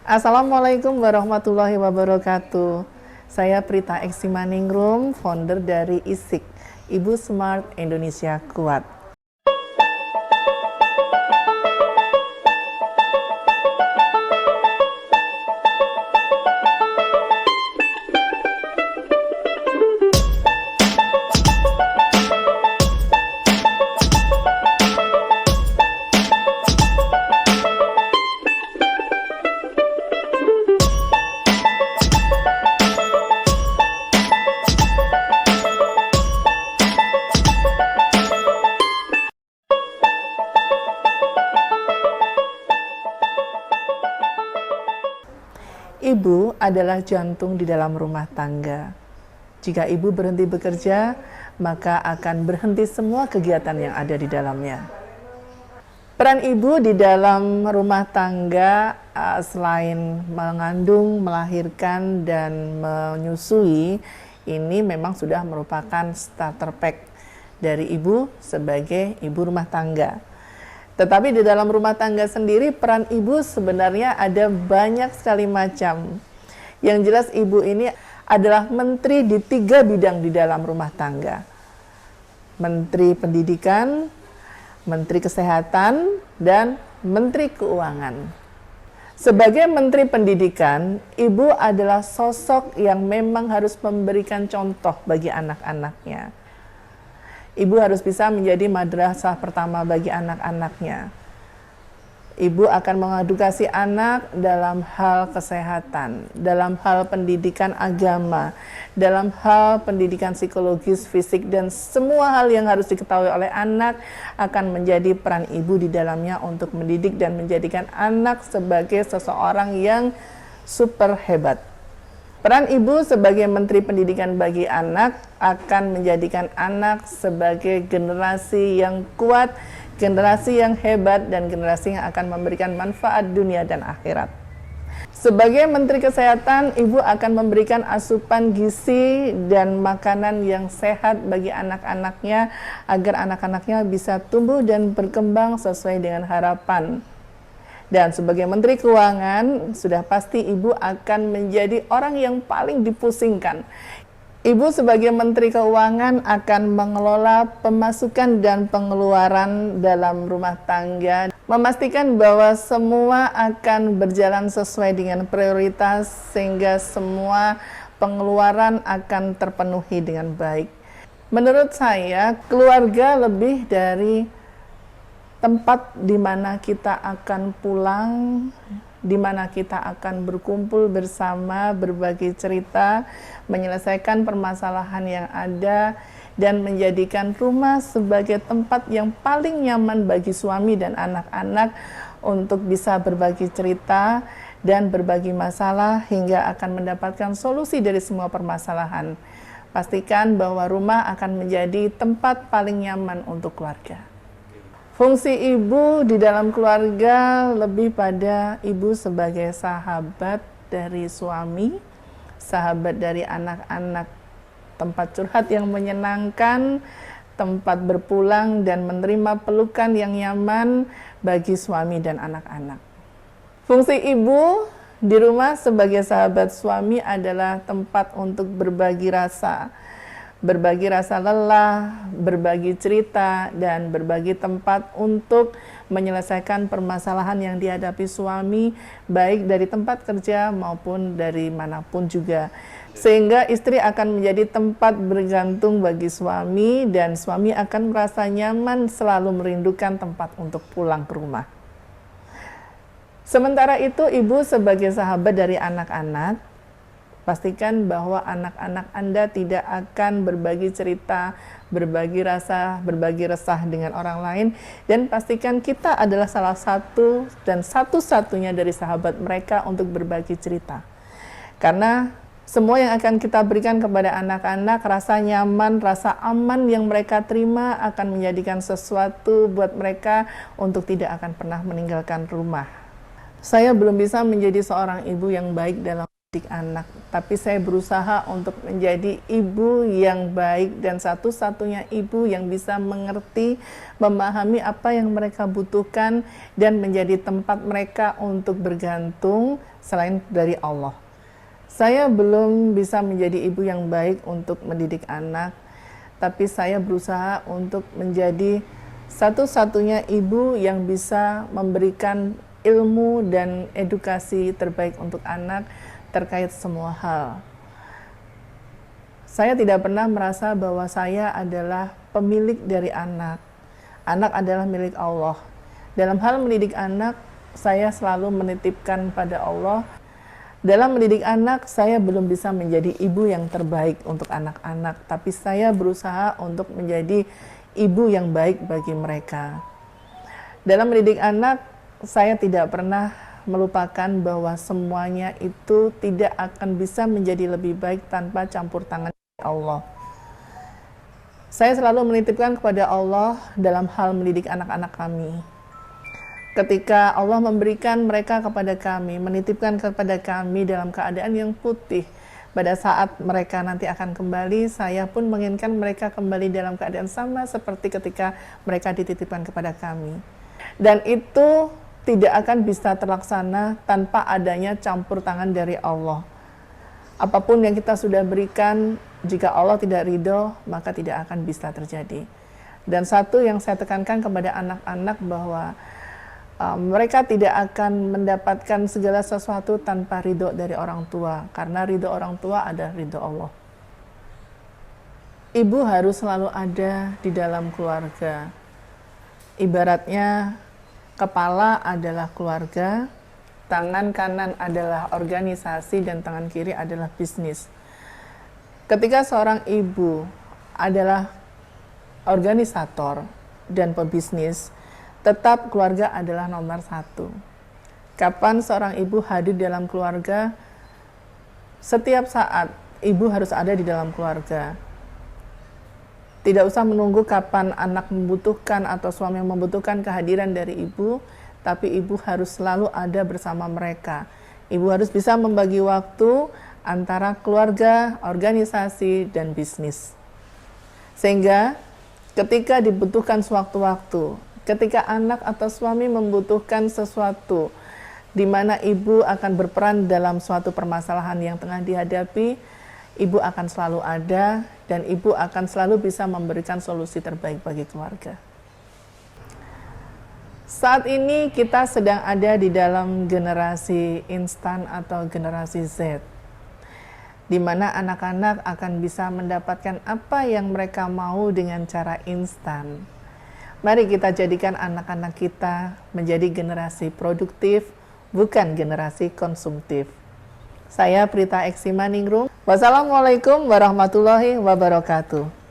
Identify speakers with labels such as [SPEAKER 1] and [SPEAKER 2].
[SPEAKER 1] Assalamualaikum warahmatullahi wabarakatuh. Saya Prita Eksimaningrum, founder dari ISIK, Ibu Smart Indonesia Kuat. Ibu adalah jantung di dalam rumah tangga. Jika ibu berhenti bekerja, maka akan berhenti semua kegiatan yang ada di dalamnya. Peran ibu di dalam rumah tangga selain mengandung, melahirkan, dan menyusui, ini memang sudah merupakan starter pack dari ibu sebagai ibu rumah tangga. Tetapi di dalam rumah tangga sendiri, peran ibu sebenarnya ada banyak sekali macam. Yang jelas ibu ini adalah menteri di 3 bidang di dalam rumah tangga. Menteri Pendidikan, Menteri Kesehatan, dan Menteri Keuangan. Sebagai Menteri Pendidikan, ibu adalah sosok yang memang harus memberikan contoh bagi anak-anaknya. Ibu harus bisa menjadi madrasah pertama bagi anak-anaknya. Ibu akan mengedukasi anak dalam hal kesehatan, dalam hal pendidikan agama, dalam hal pendidikan psikologis, fisik, dan semua hal yang harus diketahui oleh anak akan menjadi peran ibu di dalamnya untuk mendidik dan menjadikan anak sebagai seseorang yang super hebat. Peran ibu sebagai Menteri Pendidikan bagi anak akan menjadikan anak sebagai generasi yang kuat, generasi yang hebat, dan generasi yang akan memberikan manfaat dunia dan akhirat. Sebagai Menteri Kesehatan, ibu akan memberikan asupan gizi dan makanan yang sehat bagi anak-anaknya agar anak-anaknya bisa tumbuh dan berkembang sesuai dengan harapan. Dan sebagai Menteri Keuangan, sudah pasti ibu akan menjadi orang yang paling dipusingkan. Ibu sebagai Menteri Keuangan akan mengelola pemasukan dan pengeluaran dalam rumah tangga, memastikan bahwa semua akan berjalan sesuai dengan prioritas sehingga semua pengeluaran akan terpenuhi dengan baik. Menurut saya, keluarga lebih dari tempat di mana kita akan pulang, di mana kita akan berkumpul bersama, berbagi cerita, menyelesaikan permasalahan yang ada, dan menjadikan rumah sebagai tempat yang paling nyaman bagi suami dan anak-anak untuk bisa berbagi cerita dan berbagi masalah hingga akan mendapatkan solusi dari semua permasalahan. Pastikan bahwa rumah akan menjadi tempat paling nyaman untuk keluarga. Fungsi ibu di dalam keluarga lebih pada ibu sebagai sahabat dari suami, sahabat dari anak-anak, tempat curhat yang menyenangkan, tempat berpulang dan menerima pelukan yang nyaman bagi suami dan anak-anak. Fungsi ibu di rumah sebagai sahabat suami adalah tempat untuk berbagi rasa lelah, berbagi cerita, dan berbagi tempat untuk menyelesaikan permasalahan yang dihadapi suami, baik dari tempat kerja maupun dari manapun juga. Sehingga istri akan menjadi tempat bergantung bagi suami, dan suami akan merasa nyaman selalu merindukan tempat untuk pulang ke rumah. Sementara itu, ibu sebagai sahabat dari anak-anak, pastikan bahwa anak-anak Anda tidak akan berbagi cerita, berbagi rasa, berbagi resah dengan orang lain, dan pastikan kita adalah salah satu dan satu-satunya dari sahabat mereka untuk berbagi cerita. Karena semua yang akan kita berikan kepada anak-anak, rasa nyaman, rasa aman yang mereka terima akan menjadikan sesuatu buat mereka untuk tidak akan pernah meninggalkan rumah. Saya belum bisa menjadi seorang ibu yang baik dalam anak, tapi saya berusaha untuk menjadi ibu yang baik dan satu-satunya ibu yang bisa mengerti, memahami apa yang mereka butuhkan dan menjadi tempat mereka untuk bergantung selain dari Allah. Saya belum bisa menjadi ibu yang baik untuk mendidik anak, tapi saya berusaha untuk menjadi satu-satunya ibu yang bisa memberikan ilmu dan edukasi terbaik untuk anak terkait semua hal. Saya tidak pernah merasa bahwa saya adalah pemilik dari anak. Anak adalah milik Allah. Dalam hal mendidik anak, saya selalu menitipkan pada Allah. Dalam mendidik anak, saya belum bisa menjadi ibu yang terbaik untuk anak-anak, tapi saya berusaha untuk menjadi ibu yang baik bagi mereka. Dalam mendidik anak, saya tidak pernah melupakan bahwa semuanya itu tidak akan bisa menjadi lebih baik tanpa campur tangan Allah. Saya selalu menitipkan kepada Allah dalam hal mendidik anak-anak kami. Ketika Allah memberikan mereka kepada kami, menitipkan kepada kami dalam keadaan yang putih, pada saat mereka nanti akan kembali, saya pun menginginkan mereka kembali dalam keadaan sama seperti ketika mereka dititipkan kepada kami. Dan itu tidak akan bisa terlaksana tanpa adanya campur tangan dari Allah. Apapun yang kita sudah berikan, jika Allah tidak ridho, maka tidak akan bisa terjadi. Dan satu yang saya tekankan kepada anak-anak bahwa mereka tidak akan mendapatkan segala sesuatu tanpa ridho dari orang tua, karena ridho orang tua adalah ridho Allah. Ibu harus selalu ada di dalam keluarga. Ibaratnya, kepala adalah keluarga, tangan kanan adalah organisasi, dan tangan kiri adalah bisnis. Ketika seorang ibu adalah organisator dan pebisnis, tetap keluarga adalah nomor satu. Kapan seorang ibu hadir dalam keluarga? Setiap saat ibu harus ada di dalam keluarga. Tidak usah menunggu kapan anak membutuhkan atau suami membutuhkan kehadiran dari ibu, tapi ibu harus selalu ada bersama mereka. Ibu harus bisa membagi waktu antara keluarga, organisasi, dan bisnis. Sehingga ketika dibutuhkan sewaktu-waktu, ketika anak atau suami membutuhkan sesuatu, di mana ibu akan berperan dalam suatu permasalahan yang tengah dihadapi, ibu akan selalu ada, dan ibu akan selalu bisa memberikan solusi terbaik bagi keluarga. Saat ini kita sedang ada di dalam generasi instan atau generasi Z, di mana anak-anak akan bisa mendapatkan apa yang mereka mau dengan cara instan. Mari kita jadikan anak-anak kita menjadi generasi produktif, bukan generasi konsumtif. Saya Prita Eksimaningrum. Wassalamualaikum warahmatullahi wabarakatuh.